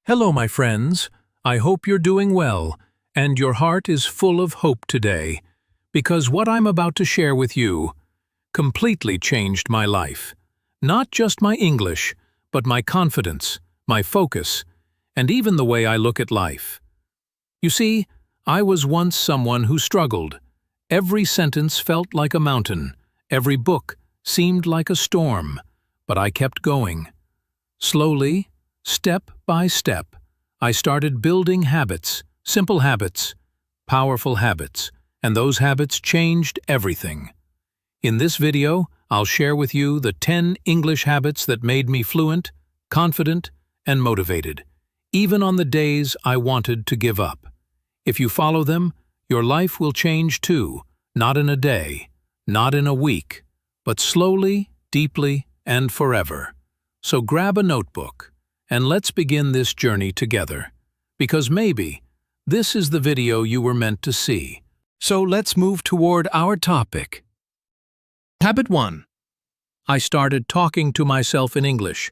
Hello, my friends. I hope you're doing well, and your heart is full of hope today, because what I'm about to share with you completely changed my life. Not just my English, but my confidence, my focus, and even the way I look at life. You see, I was once someone who struggled. Every sentence felt like a mountain, every book seemed like a storm, but I kept going. Slowly, step by step, I started building habits, simple habits, powerful habits, and those habits changed everything. In this video, I'll share with you the 10 English habits that made me fluent, confident, and motivated, even on the days I wanted to give up. If you follow them, your life will change too, not in a day, not in a week, but slowly, deeply, and forever. So grab a notebook, and let's begin this journey together, because maybe this is the video you were meant to see. So let's move toward our topic. Habit 1. I started talking to myself in English.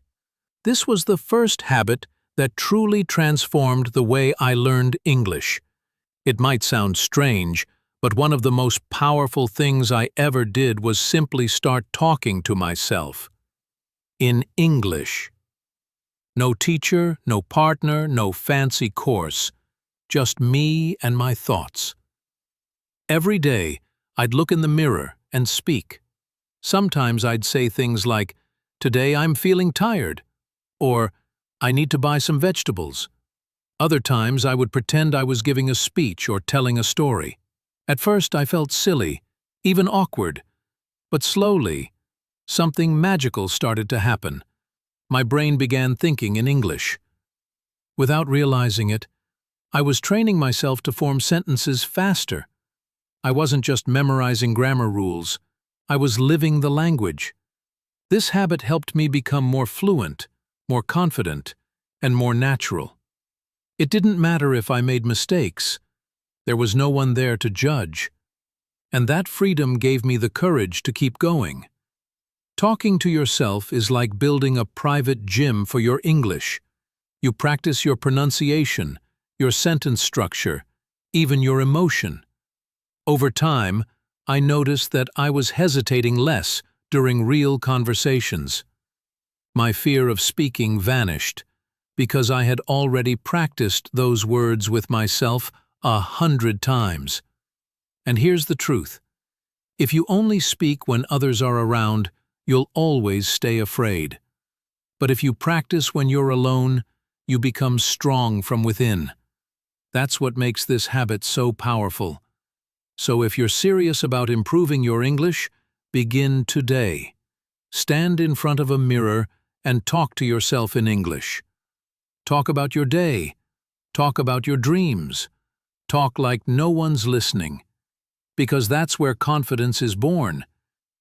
This was the first habit that truly transformed the way I learned English. It might sound strange, but one of the most powerful things I ever did was simply start talking to myself in English. No teacher, no partner, no fancy course, just me and my thoughts. Every day, I'd look in the mirror and speak. Sometimes I'd say things like, "Today I'm feeling tired," or "I need to buy some vegetables." Other times I would pretend I was giving a speech or telling a story. At first I felt silly, even awkward, but slowly, something magical started to happen. My brain began thinking in English. Without realizing it, I was training myself to form sentences faster. I wasn't just memorizing grammar rules, I was living the language. This habit helped me become more fluent, more confident, and more natural. It didn't matter if I made mistakes. There was no one there to judge. And that freedom gave me the courage to keep going. Talking to yourself is like building a private gym for your English. You practice your pronunciation, your sentence structure, even your emotion. Over time, I noticed that I was hesitating less during real conversations. My fear of speaking vanished, because I had already practiced those words with myself 100 times. And here's the truth. If you only speak when others are around, you'll always stay afraid. But if you practice when you're alone, you become strong from within. That's what makes this habit so powerful. So if you're serious about improving your English, begin today. Stand in front of a mirror and talk to yourself in English. Talk about your day. Talk about your dreams. Talk like no one's listening. Because that's where confidence is born.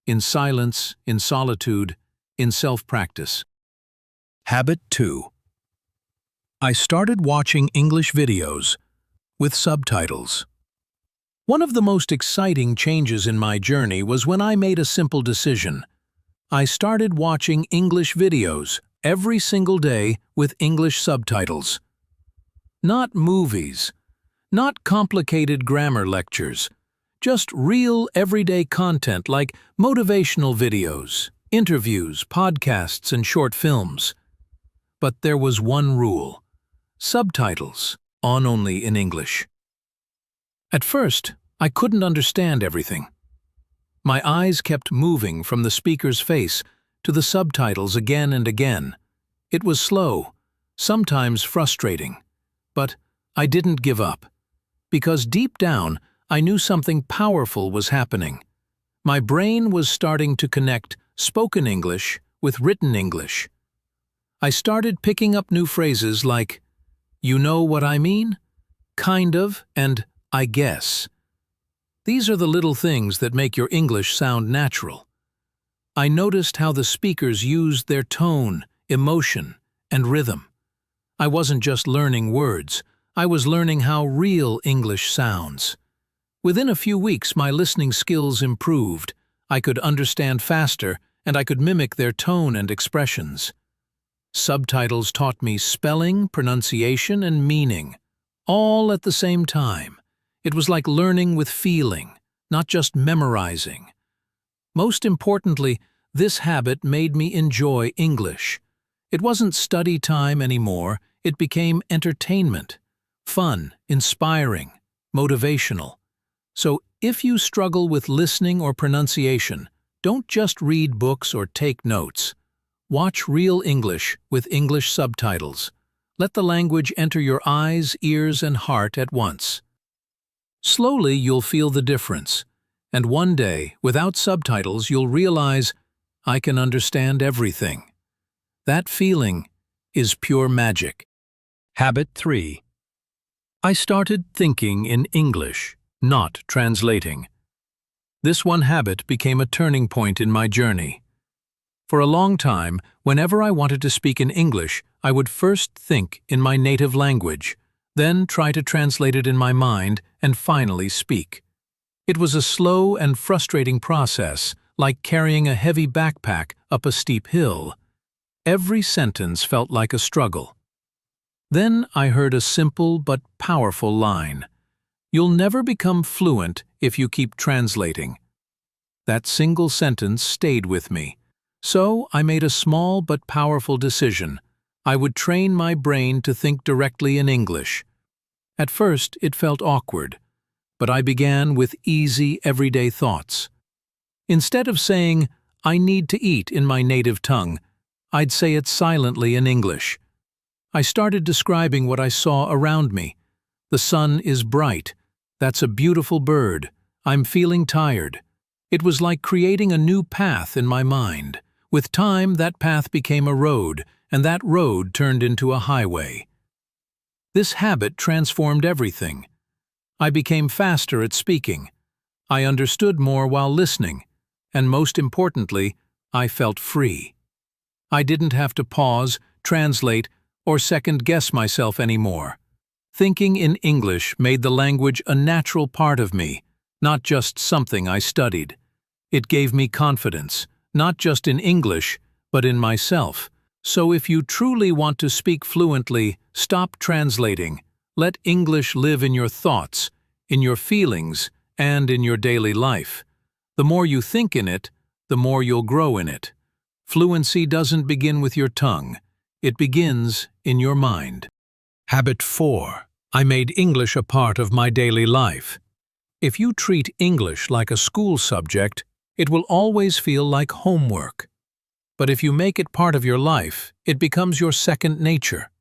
In silence, in solitude, in self-practice. Habit 2. I started watching English videos with subtitles. One of the most exciting changes in my journey was when I made a simple decision. I started watching English videos every single day with English subtitles. Not movies, not complicated grammar lectures, just real everyday content like motivational videos, interviews, podcasts, and short films. But there was one rule: subtitles, on only in English. At first, I couldn't understand everything. My eyes kept moving from the speaker's face to the subtitles again and again. It was slow, sometimes frustrating, but I didn't give up, because deep down I knew something powerful was happening. My brain was starting to connect spoken English with written English. I started picking up new phrases like, "You know what I mean?" "Kind of," and "I guess." These are the little things that make your English sound natural. I noticed how the speakers used their tone, emotion, and rhythm. I wasn't just learning words, I was learning how real English sounds. Within a few weeks, my listening skills improved. I could understand faster, and I could mimic their tone and expressions. Subtitles taught me spelling, pronunciation, and meaning, all at the same time. It was like learning with feeling, not just memorizing. Most importantly, this habit made me enjoy English. It wasn't study time anymore, it became entertainment, fun, inspiring, motivational. So if you struggle with listening or pronunciation, don't just read books or take notes. Watch real English with English subtitles. Let the language enter your eyes, ears, and heart at once. Slowly, you'll feel the difference. And one day, without subtitles, you'll realize, I can understand everything. That feeling is pure magic. Habit 3. I started thinking in English, not translating. This one habit became a turning point in my journey. For a long time, whenever I wanted to speak in English, I would first think in my native language, then try to translate it in my mind, and finally speak. It was a slow and frustrating process, like carrying a heavy backpack up a steep hill. Every sentence felt like a struggle. Then I heard a simple but powerful line. You'll never become fluent if you keep translating. That single sentence stayed with me. So I made a small but powerful decision. I would train my brain to think directly in English. At first, it felt awkward, but I began with easy, everyday thoughts. Instead of saying, I need to eat in my native tongue, I'd say it silently in English. I started describing what I saw around me. The sun is bright. That's a beautiful bird. I'm feeling tired. It was like creating a new path in my mind. With time, that path became a road, and that road turned into a highway. This habit transformed everything. I became faster at speaking. I understood more while listening, and most importantly, I felt free. I didn't have to pause, translate, or second-guess myself anymore. Thinking in English made the language a natural part of me, not just something I studied. It gave me confidence, not just in English, but in myself. So if you truly want to speak fluently, stop translating. Let English live in your thoughts, in your feelings, and in your daily life. The more you think in it, the more you'll grow in it. Fluency doesn't begin with your tongue. It begins in your mind. Habit 4. I made English a part of my daily life. If you treat English like a school subject, it will always feel like homework. But if you make it part of your life, it becomes your second nature.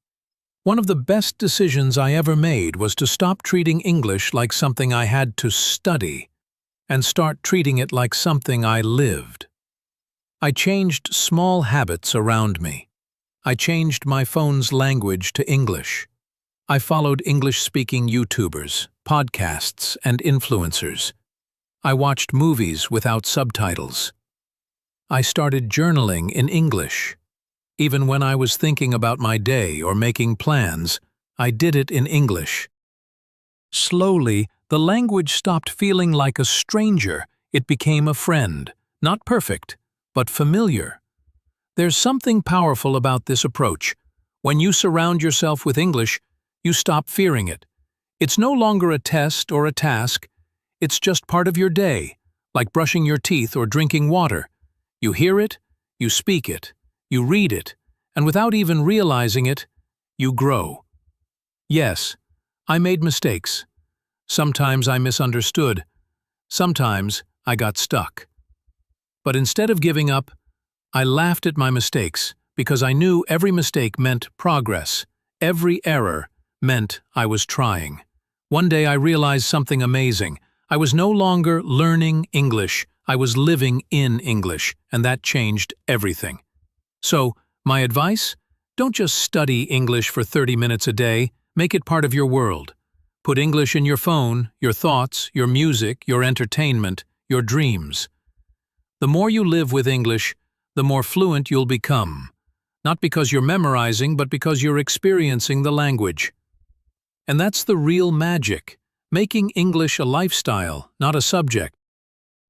One of the best decisions I ever made was to stop treating English like something I had to study and start treating it like something I lived. I changed small habits around me. I changed my phone's language to English. I followed English-speaking YouTubers, podcasts, and influencers. I watched movies without subtitles. I started journaling in English. Even when I was thinking about my day or making plans, I did it in English. Slowly, the language stopped feeling like a stranger. It became a friend, not perfect, but familiar. There's something powerful about this approach. When you surround yourself with English, you stop fearing it. It's no longer a test or a task. It's just part of your day, like brushing your teeth or drinking water. You hear it, you speak it, you read it, and without even realizing it, you grow. Yes, I made mistakes. Sometimes I misunderstood. Sometimes I got stuck. But instead of giving up, I laughed at my mistakes because I knew every mistake meant progress. Every error meant I was trying. One day I realized something amazing. I was no longer learning English. I was living in English, and that changed everything. So, my advice? Don't just study English for 30 minutes a day. Make it part of your world. Put English in your phone, your thoughts, your music, your entertainment, your dreams. The more you live with English, the more fluent you'll become. Not because you're memorizing, but because you're experiencing the language. And that's the real magic, making English a lifestyle, not a subject.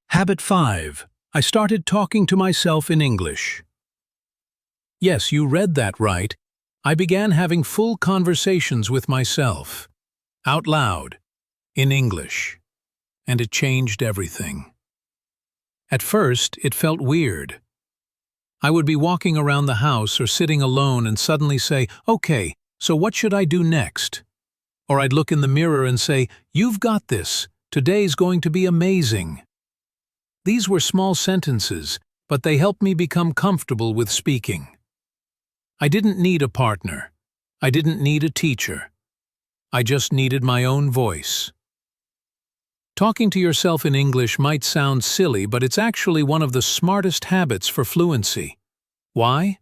Habit 5. I started talking to myself in English. Yes, you read that right. I began having full conversations with myself, out loud, in English, and it changed everything. At first, it felt weird. I would be walking around the house or sitting alone and suddenly say, "Okay, so what should I do next?" Or I'd look in the mirror and say, "You've got this. Today's going to be amazing." These were small sentences, but they helped me become comfortable with speaking. I didn't need a partner. I didn't need a teacher. I just needed my own voice. Talking to yourself in English might sound silly, but it's actually one of the smartest habits for fluency. Why?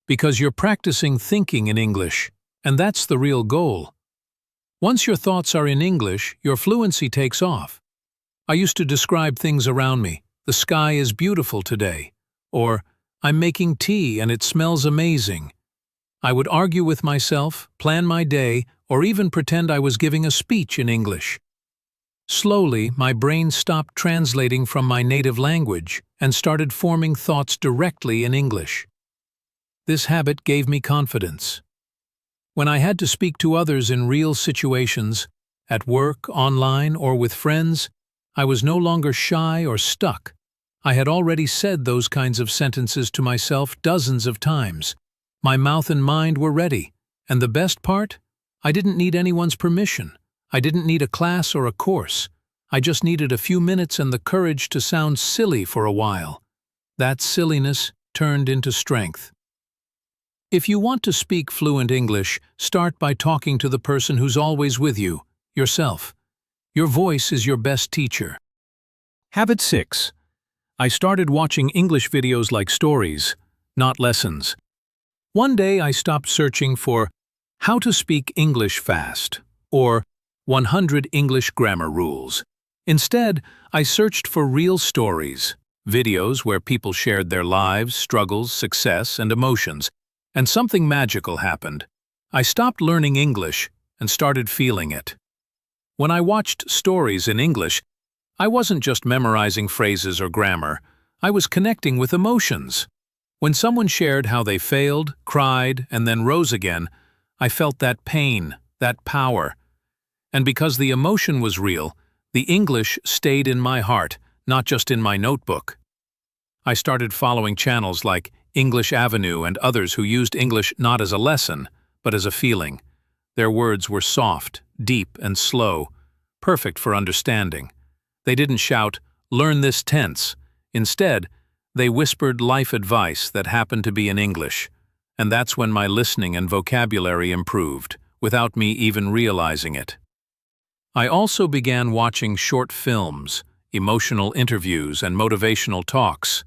Because you're practicing thinking in English, and that's the real goal. Once your thoughts are in English, your fluency takes off. I used to describe things around me. "The sky is beautiful today," or "I'm making tea and it smells amazing." I would argue with myself, plan my day, or even pretend I was giving a speech in English. Slowly, my brain stopped translating from my native language and started forming thoughts directly in English. This habit gave me confidence. When I had to speak to others in real situations, at work, online, or with friends, I was no longer shy or stuck. I had already said those kinds of sentences to myself dozens of times. My mouth and mind were ready, and the best part? I didn't need anyone's permission. I didn't need a class or a course. I just needed a few minutes and the courage to sound silly for a while. That silliness turned into strength. If you want to speak fluent English, start by talking to the person who's always with you, yourself. Your voice is your best teacher. Habit 6. I started watching English videos like stories, not lessons. One day I stopped searching for "How to speak English fast" or 100 English grammar rules. Instead, I searched for real stories, videos where people shared their lives, struggles, success, and emotions, and something magical happened. I stopped learning English and started feeling it. When I watched stories in English, I wasn't just memorizing phrases or grammar, I was connecting with emotions. When someone shared how they failed, cried, and then rose again, I felt that pain, that power. And because the emotion was real, the English stayed in my heart, not just in my notebook. I started following channels like English Avenue and others who used English not as a lesson, but as a feeling. Their words were soft, deep, and slow, perfect for understanding. They didn't shout, "Learn this tense." Instead, they whispered life advice that happened to be in English. And that's when my listening and vocabulary improved, without me even realizing it. I also began watching short films, emotional interviews, and motivational talks.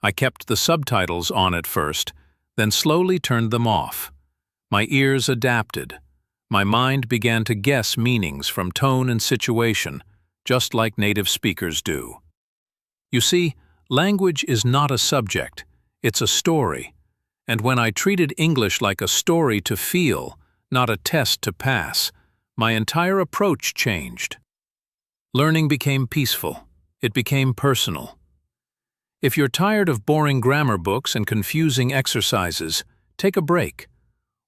I kept the subtitles on at first, then slowly turned them off. My ears adapted. My mind began to guess meanings from tone and situation, just like native speakers do. You see, language is not a subject, it's a story. And when I treated English like a story to feel, not a test to pass, my entire approach changed. Learning became peaceful. It became personal. If you're tired of boring grammar books and confusing exercises, take a break.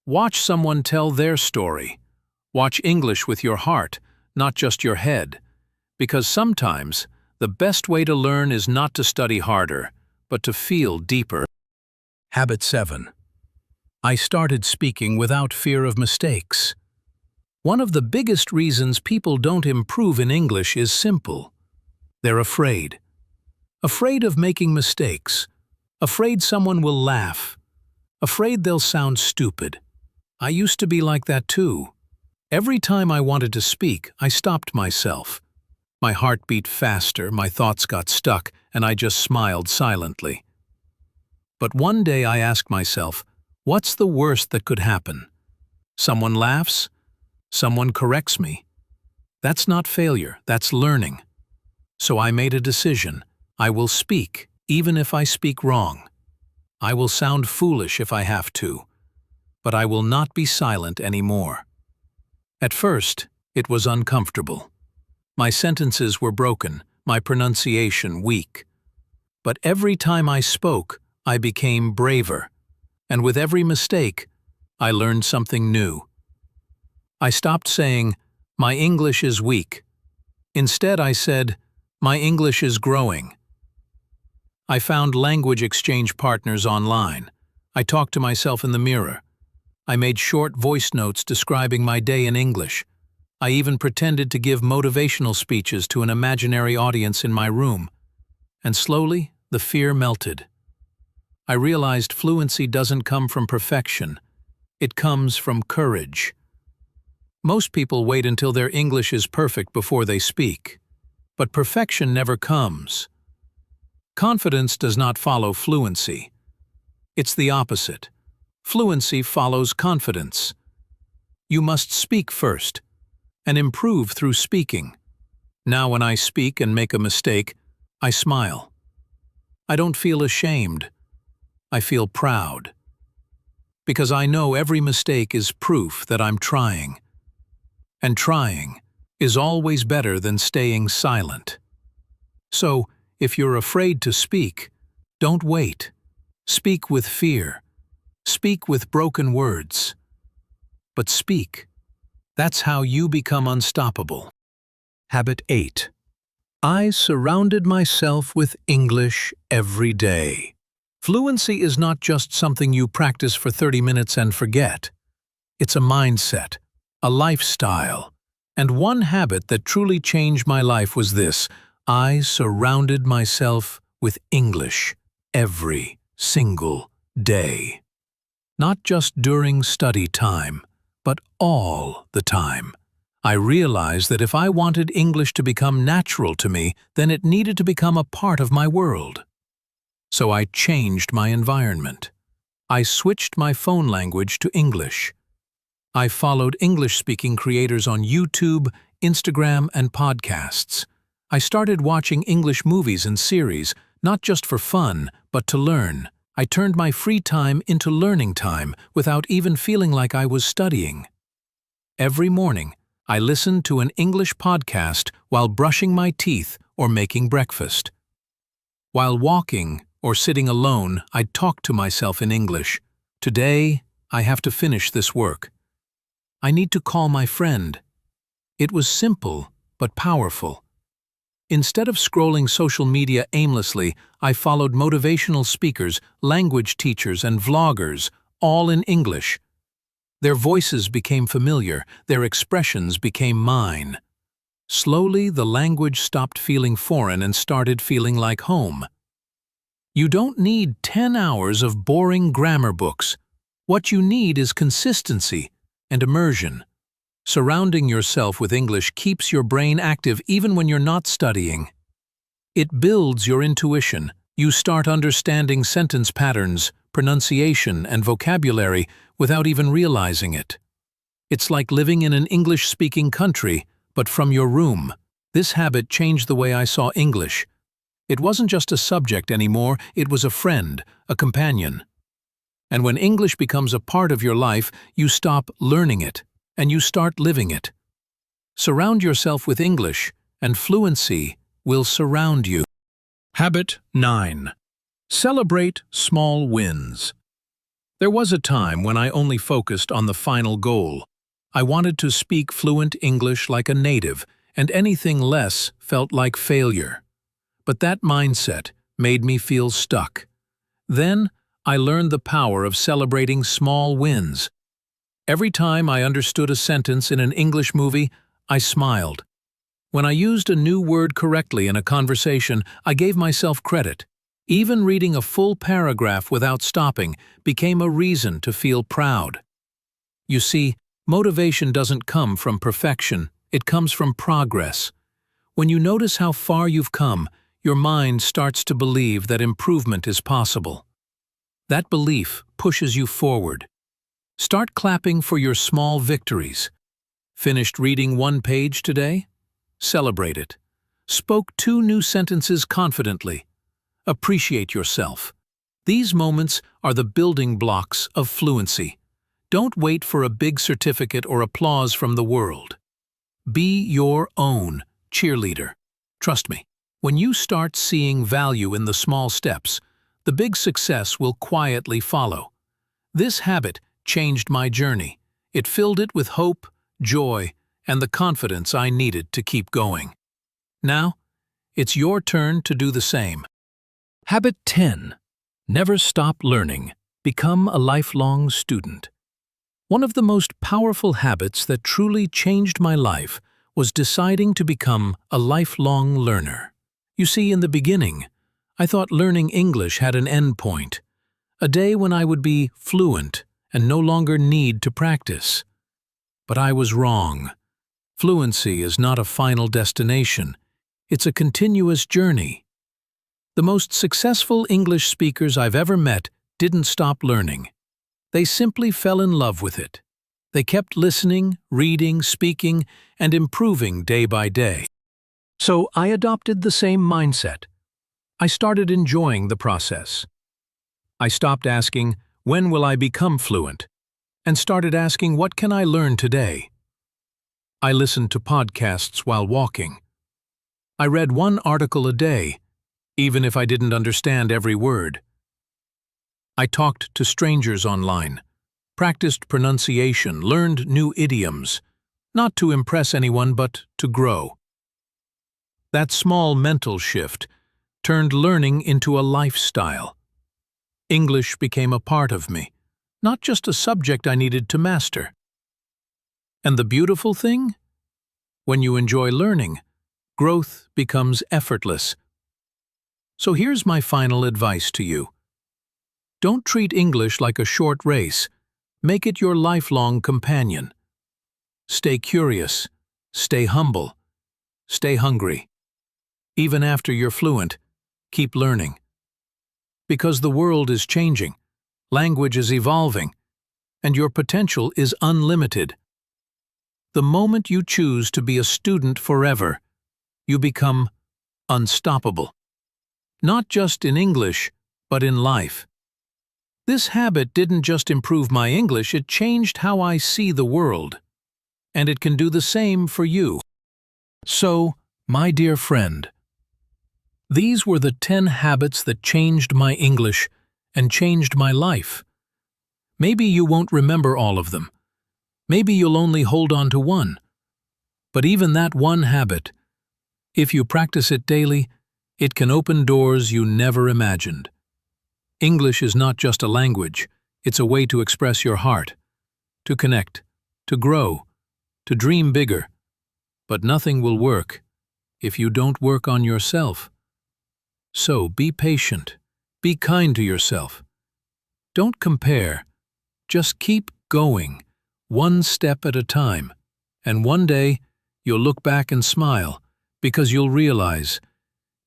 Watch someone tell their story. Watch English with your heart, not just your head. Because sometimes, the best way to learn is not to study harder, but to feel deeper. Habit 7. I started speaking without fear of mistakes. One of the biggest reasons people don't improve in English is simple. They're afraid. Afraid of making mistakes. Afraid someone will laugh. Afraid they'll sound stupid. I used to be like that too. Every time I wanted to speak, I stopped myself. My heart beat faster, my thoughts got stuck, and I just smiled silently. But one day I asked myself, what's the worst that could happen? Someone laughs? Someone corrects me? That's not failure, that's learning. So I made a decision. I will speak, even if I speak wrong. I will sound foolish if I have to. But I will not be silent anymore. At first, it was uncomfortable. My sentences were broken, my pronunciation weak. But every time I spoke, I became braver. And with every mistake, I learned something new. I stopped saying, "My English is weak." Instead, I said, "My English is growing." I found language exchange partners online. I talked to myself in the mirror. I made short voice notes describing my day in English. I even pretended to give motivational speeches to an imaginary audience in my room. And slowly, the fear melted. I realized fluency doesn't come from perfection. It comes from courage. Most people wait until their English is perfect before they speak. But perfection never comes. Confidence does not follow fluency. It's the opposite. Fluency follows confidence. You must speak first, and improve through speaking. Now when I speak and make a mistake, I smile. I don't feel ashamed. I feel proud. Because I know every mistake is proof that I'm trying. And trying is always better than staying silent. So, if you're afraid to speak, don't wait. Speak with fear. Speak with broken words. But speak. That's how you become unstoppable. Habit 8. I surrounded myself with English every day. Fluency is not just something you practice for 30 minutes and forget. It's a mindset, a lifestyle. And one habit that truly changed my life was this: I surrounded myself with English every single day. Not just during study time, but all the time. I realized that if I wanted English to become natural to me, then it needed to become a part of my world. So I changed my environment. I switched my phone language to English. I followed English-speaking creators on YouTube, Instagram, and podcasts. I started watching English movies and series, not just for fun, but to learn. I turned my free time into learning time without even feeling like I was studying. Every morning, I listened to an English podcast while brushing my teeth or making breakfast. While walking or sitting alone, I'd talk to myself in English. Today, I have to finish this work. I need to call my friend. It was simple, but powerful. Instead of scrolling social media aimlessly, I followed motivational speakers, language teachers, and vloggers, all in English. Their voices became familiar, their expressions became mine. Slowly, the language stopped feeling foreign and started feeling like home. You don't need 10 hours of boring grammar books. What you need is consistency and immersion. Surrounding yourself with English keeps your brain active even when you're not studying. It builds your intuition. You start understanding sentence patterns, pronunciation, and vocabulary without even realizing it. It's like living in an English-speaking country, but from your room. This habit changed the way I saw English. It wasn't just a subject anymore, it was a friend, a companion. And when English becomes a part of your life, you stop learning it, and you start living it. Surround yourself with English, and fluency will surround you. Habit 9. Celebrate small wins. There was a time when I only focused on the final goal. I wanted to speak fluent English like a native, and anything less felt like failure. But that mindset made me feel stuck. Then, I learned the power of celebrating small wins. Every time I understood a sentence in an English movie, I smiled. When I used a new word correctly in a conversation, I gave myself credit. Even reading a full paragraph without stopping became a reason to feel proud. You see, motivation doesn't come from perfection, it comes from progress. When you notice how far you've come, your mind starts to believe that improvement is possible. That belief pushes you forward. Start clapping for your small victories. Finished reading one page today? Celebrate it. Spoke 2 new sentences confidently. Appreciate yourself. These moments are the building blocks of fluency. Don't wait for a big certificate or applause from the world. Be your own cheerleader. Trust me, when you start seeing value in the small steps, the big success will quietly follow. This habit changed my journey. It filled it with hope, joy, and the confidence I needed to keep going. Now, it's your turn to do the same. Habit 10. Never stop learning. Become a lifelong student. One of the most powerful habits that truly changed my life was deciding to become a lifelong learner. You see, in the beginning, I thought learning English had an end point, a day when I would be fluent and no longer need to practice. But I was wrong. Fluency is not a final destination. It's a continuous journey. The most successful English speakers I've ever met didn't stop learning. They simply fell in love with it. They kept listening, reading, speaking, and improving day by day. So I adopted the same mindset. I started enjoying the process. I stopped asking, when will I become fluent? And started asking, what can I learn today? I listened to podcasts while walking. I read one article a day, even if I didn't understand every word. I talked to strangers online, practiced pronunciation, learned new idioms, not to impress anyone but to grow. That small mental shift turned learning into a lifestyle. English became a part of me, not just a subject I needed to master. And the beautiful thing? When you enjoy learning, growth becomes effortless. So here's my final advice to you. Don't treat English like a short race. Make it your lifelong companion. Stay curious, stay humble, stay hungry. Even after you're fluent, keep learning. Because the world is changing, language is evolving, and your potential is unlimited. The moment you choose to be a student forever, you become unstoppable. Not just in English, but in life. This habit didn't just improve my English, it changed how I see the world. And it can do the same for you. So, my dear friend, these were the 10 habits that changed my English and changed my life. Maybe you won't remember all of them. Maybe you'll only hold on to one. But even that one habit, if you practice it daily, it can open doors you never imagined. English is not just a language, it's a way to express your heart, to connect, to grow, to dream bigger. But nothing will work if you don't work on yourself. So be patient, be kind to yourself. Don't compare, just keep going, one step at a time. And one day, you'll look back and smile, because you'll realize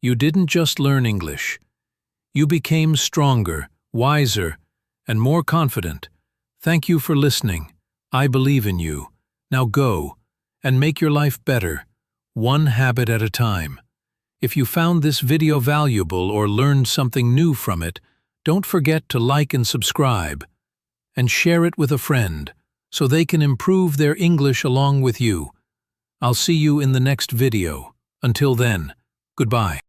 you didn't just learn English. You became stronger, wiser, and more confident. Thank you for listening. I believe in you. Now go and make your life better, one habit at a time. If you found this video valuable or learned something new from it, don't forget to like and subscribe, and share it with a friend so they can improve their English along with you. I'll see you in the next video. Until then, goodbye.